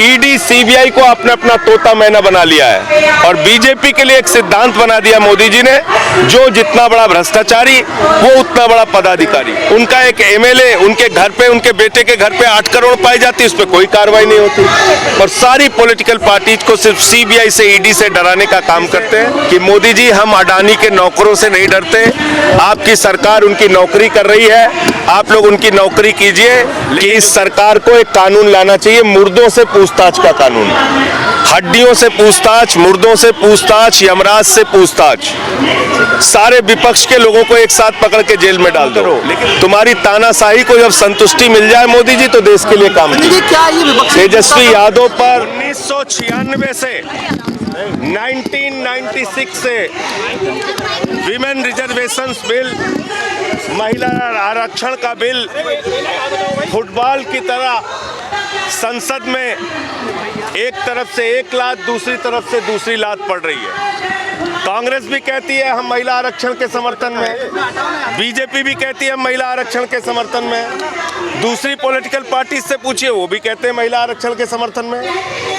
ED CBI को आपने अपना तोता मैना बना लिया है और बीजेपी के लिए एक सिद्धांत बना दिया मोदी जी ने, जो जितना बड़ा भ्रष्टाचारी वो उतना बड़ा पदाधिकारी। उनका एक एमएलए उनके घर पे, उनके बेटे के घर पे 8 करोड़ पाई जाती, उस पर कोई कार्रवाई नहीं होती। और सारी पॉलिटिकल पार्टीज को सिर्फ सीबीआई से, ईडी से डराने का काम करते हैं कि मोदी जी हम अडानी के नौकरों से नहीं डरते, आपकी सरकार उनकी नौकरी कर रही है, आप लोग उनकी नौकरी कीजिए। कि इस सरकार को एक कानून लाना चाहिए, मुर्दों से पूछताछ का कानून। हड्डियों से पूछताछ, मुर्दों से पूछताछ, यमराज से पूछताछ। सारे विपक्ष के लोगों को एक साथ पकड़ के जेल में डाल दो। लेकिन तुम्हारी तानाशाही को जब संतुष्टि मिल जाए मोदी जी, तो देश के लिए काम कीजिए। तेजस्वी यादव पर 1996 से 1996 से विमेन रिजर्वेशंस बिल, महिला आरक्षण का बिल फुटबॉल की तरह संसद में एक तरफ से एक लात, दूसरी तरफ से दूसरी लात पड़ रही है। कांग्रेस भी कहती है हम महिला आरक्षण के समर्थन में, बीजेपी भी कहती है महिला आरक्षण के समर्थन में, दूसरी पॉलिटिकल पार्टी से पूछिए वो भी कहते हैं महिला आरक्षण के समर्थन में।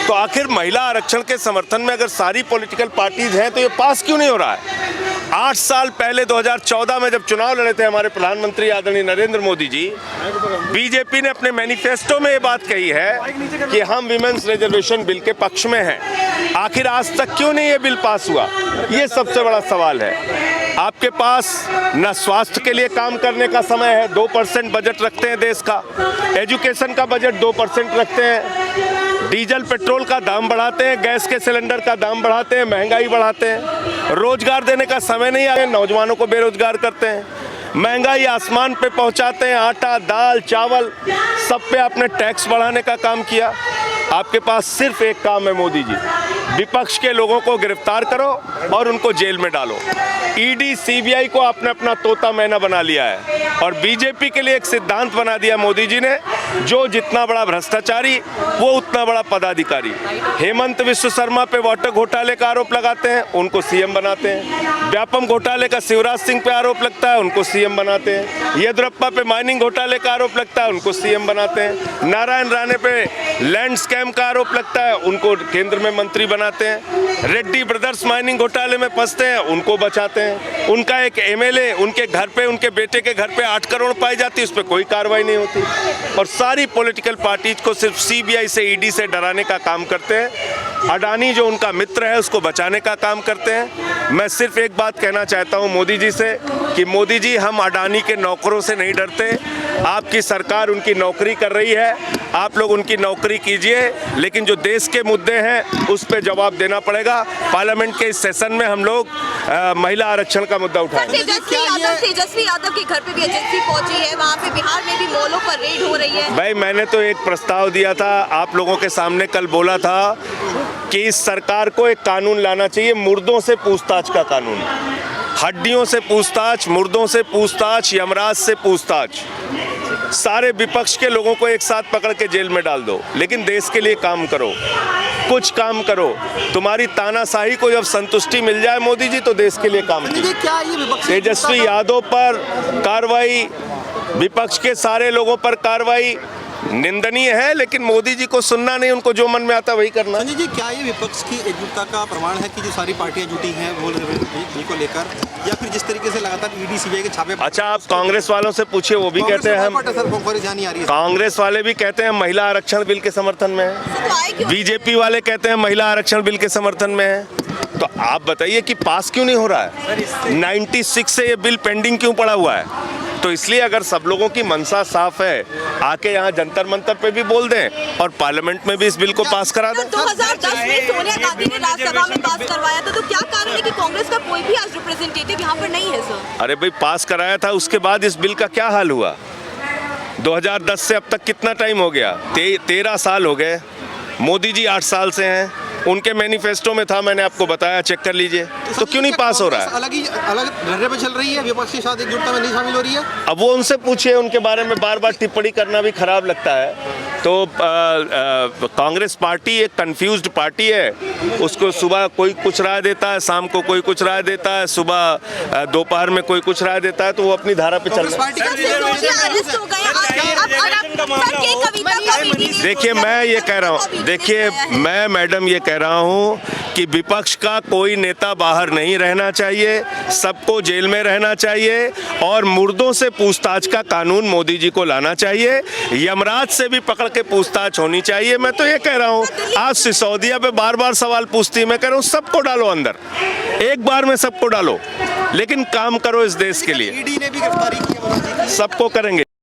तो आखिर महिला आरक्षण के समर्थन में अगर सारी पॉलिटिकल पार्टीज हैं तो ये पास क्यों नहीं हो रहा है? 8 साल पहले 2014 में जब चुनाव लड़े थे हमारे प्रधानमंत्री आदरणीय नरेंद्र मोदी जी, बीजेपी ने अपने मैनिफेस्टो में ये बात कही है कि हम विमेन्स रिजर्वेशन बिल के पक्ष में हैं। आखिर आज तक क्यों नहीं ये बिल पास हुआ? ये सबसे बड़ा सवाल है। आपके पास न स्वास्थ्य के लिए काम करने का समय है, 2% बजट रखते हैं देश का, एजुकेशन का बजट 2% रखते हैं, डीजल पेट्रोल का दाम बढ़ाते हैं, गैस के सिलेंडर का दाम बढ़ाते हैं, महंगाई बढ़ाते हैं, रोजगार देने का समय नहीं आया, नौजवानों को बेरोजगार करते हैं, महंगाई आसमान पे पहुंचाते हैं, आटा, दाल, चावल सब पे आपने टैक्स बढ़ाने का काम किया। आपके पास सिर्फ एक काम है मोदी जी, विपक्ष के लोगों को गिरफ्तार करो और उनको जेल में डालो। ईडी सीबीआई को आपने अपना तोता मैना बना लिया है और बीजेपी के लिए एक सिद्धांत बना दिया मोदी जी ने, जो जितना बड़ा भ्रष्टाचारी वो उतना बड़ा पदाधिकारी। हेमंत विश्व शर्मा पे वाटर घोटाले का आरोप लगाते हैं, उनको सीएम बनाते हैं। व्यापम घोटाले का शिवराज सिंह पे आरोप लगता है, उनको सीएम बनाते हैं। येदियुरप्पा पे माइनिंग घोटाले का आरोप लगता है, उनको सीएम बनाते हैं। नारायण राणे पे लैंड स्कैम का आरोप लगता है, उनको केंद्र में मंत्री बनाते हैं। रेड्डी ब्रदर्स माइनिंग घोटाले में फंसते हैं, उनको बचाते हैं। उनका एक एमएलए उनके घर पे, उनके बेटे के घर पे 8 करोड़ पाई जाती, उस पर कोई कार्रवाई नहीं होती। और सारी पॉलिटिकल पार्टीज को सिर्फ सीबीआई से, ईडी से डराने का काम करते हैं। अडानी जो उनका मित्र है उसको बचाने का काम करते हैं। मैं सिर्फ एक बात कहना चाहता हूं मोदी जी से कि मोदी जी हम अडानी के नौकरों से नहीं डरते, आपकी सरकार उनकी नौकरी कर रही है, आप लोग उनकी नौकरी कीजिए। लेकिन जो देश के मुद्दे हैं उस पर जवाब देना पड़ेगा। पार्लियामेंट के इस सेशन में हम लोग महिला आरक्षण का मुद्दा उठाएंगे। तेजस्वी यादव के घर पे भी एजेंसी पहुंची है, वहाँ पे बिहार में भी मॉलों पर रेड हो रही है। भाई मैंने तो एक प्रस्ताव दिया था आप लोगों के सामने, कल बोला था कि इस सरकार को एक कानून लाना चाहिए, मुर्दों से पूछताछ का कानून। हड्डियों से पूछताछ, मुर्दों से पूछताछ, यमराज से पूछताछ। सारे विपक्ष के लोगों को एक साथ पकड़ के जेल में डाल दो, लेकिन देश के लिए काम करो, कुछ काम करो। तुम्हारी तानाशाही को जब संतुष्टि मिल जाए मोदी जी, तो देश के लिए काम कीजिए। तेजस्वी यादव पर कार्रवाई, विपक्ष के सारे लोगों पर कार्रवाई निंदनीय है, लेकिन मोदी जी को सुनना नहीं, उनको जो मन में आता वही करना। संजय जी, क्या ये विपक्ष की एकजुटता का प्रमाण है कि जो सारी पार्टियां जुटी हैं वो बिल को लेकर, या फिर जिस तरीके से लगातार ईडी सीबीआई के छापे? अच्छा, आप कांग्रेस वालों से पूछिए, वो भी कहते हैं हम, कांग्रेस वाले भी कहते हैं महिला आरक्षण बिल के समर्थन में है, बीजेपी वाले कहते हैं महिला आरक्षण बिल के समर्थन में है। तो आप बताइए कि पास क्यों नहीं हो रहा है? 96 से ये बिल पेंडिंग क्यों पड़ा हुआ है? तो इसलिए अगर सब लोगों की मनसा साफ है, आके यहाँ जंतर मंतर पे भी बोल दें और पार्लियामेंट में भी इस बिल को पास करा दें। 2010 में सोनिया गांधी ने राज्यसभा में पास करवाया था, तो क्या कारण है कि कांग्रेस का कोई भी आज रिप्रेजेंटेटिव यहाँ पर नहीं है सर? अरे भाई, पास कराया था, उसके बाद इस बिल का क्या हाल हुआ? 2010 से अब तक कितना टाइम हो गया? 13 साल हो गए। मोदी जी 8 साल से हैं, उनके मैनिफेस्टो में था, मैंने आपको बताया, चेक कर लीजिए। तो क्यों नहीं पास हो रहा है? अलग धरने पे चल रही है, विपक्ष के साथ एकजुटता में नहीं शामिल हो रही है। अब वो उनसे पूछिए, उनके बारे में बार बार टिप्पणी करना भी खराब लगता है। तो कांग्रेस पार्टी एक कंफ्यूज्ड पार्टी है। उसको सुबह कोई कुछ राय देता है, शाम को कोई कुछ राय देता है, सुबह दोपहर में कोई कुछ राय देता है, तो वो अपनी धारा पे चल रहा है। देखिए मैं ये कह रहा हूँ, देखिए मैं मैडम ये कह रहा हूँ कि विपक्ष का कोई नेता बाहर नहीं रहना चाहिए, सबको जेल में रहना चाहिए और मुर्दों से पूछताछ का कानून मोदी जी को लाना चाहिए। यमराज से भी पकड़ के पूछताछ होनी चाहिए। मैं तो ये कह रहा हूँ, आज सिसोदिया पे बार बार सवाल पूछती है, मैं कह रहा हूँ सबको डालो अंदर, एक बार में सबको डालो, लेकिन काम करो इस देश के लिए। ईडी ने भी गिरफ्तारी की है, सबको करेंगे।